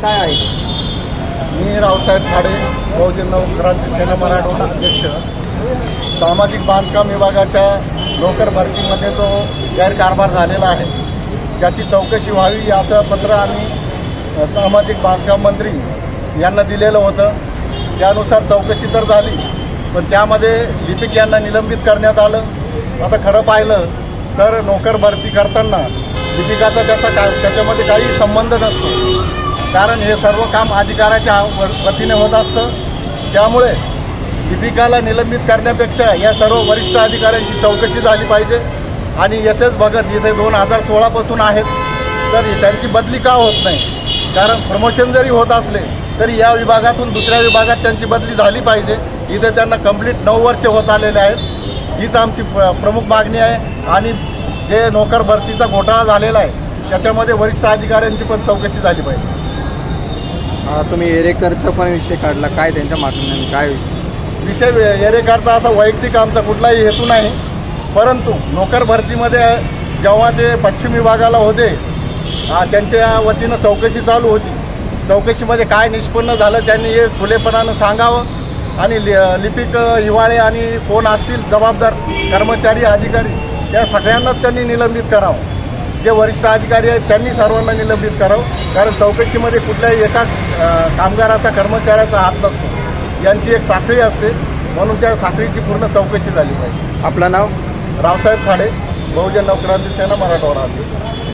काय आहे? मी रावसाहेब खाडे, बहुजन नवक्रांती सेना मराठवाडा अध्यक्ष. सामाजिक बांधकाम विभागाच्या नोकर भरतीमध्ये जो गैरकारभार झालेला आहे त्याची चौकशी व्हावी असं पत्र आम्ही सामाजिक बांधकाम मंत्री यांना दिलेलं होतं. त्यानुसार चौकशी तर झाली, पण त्यामध्ये लिपिक यांना निलंबित करण्यात आलं. आता खरं पाहिलं तर नोकर भरती करताना लिपिकाचा त्याच्यामध्ये काही संबंध नसतो, कारण हे सर्व काम अधिकाऱ्याच्या वतीने होत असतं. त्यामुळे लिपिकाला निलंबित करण्यापेक्षा या सर्व वरिष्ठ अधिकाऱ्यांची चौकशी झाली पाहिजे. आणि एस भगत इथे 2016 पासून आहेत, तर त्यांची बदली का होत नाही? कारण प्रमोशन जरी होत असले तरी या विभागातून दुसऱ्या विभागात त्यांची बदली झाली पाहिजे. इथे त्यांना कंप्लीट 9 वर्ष होत आलेले आहेत. हीच आमची प्रमुख मागणी आहे. आणि जे नोकर भरतीचा घोटाळा झालेला आहे त्याच्यामध्ये वरिष्ठ अधिकाऱ्यांची पण चौकशी झाली पाहिजे. तुम्ही एरेकरचा पण विषय काढला, काय त्यांच्या मागणी, काय विषय एरेकरचा असा वैयक्तिक आमचा कुठलाही हेतू नाही, परंतु नोकर भरतीमध्ये जेव्हा ते पश्चिम विभागाला होते त्यांच्या वतीनं चौकशी चालू होती. चौकशीमध्ये काय निष्पन्न झालं त्यांनी हे खुलेपणानं सांगावं. आणि लिपिक हिवाळे आणि कोण असतील जबाबदार कर्मचारी अधिकारी त्या सगळ्यांनाच त्यांनी निलंबित करावं. जे वरिष्ठ अधिकारी आहेत त्यांनी सर्वांना निलंबित करावं, कारण चौकशीमध्ये कुठल्याही एका कामगाराचा कर्मचाऱ्याचा हात नसतो. यांची एक साखळी असते, म्हणून त्या साखळीची पूर्ण चौकशी झाली पाहिजे. आपलं नाव? रावसाहेब खाडे, बहुजन नवक्रांती सेना मराठवाडा अध्यक्ष.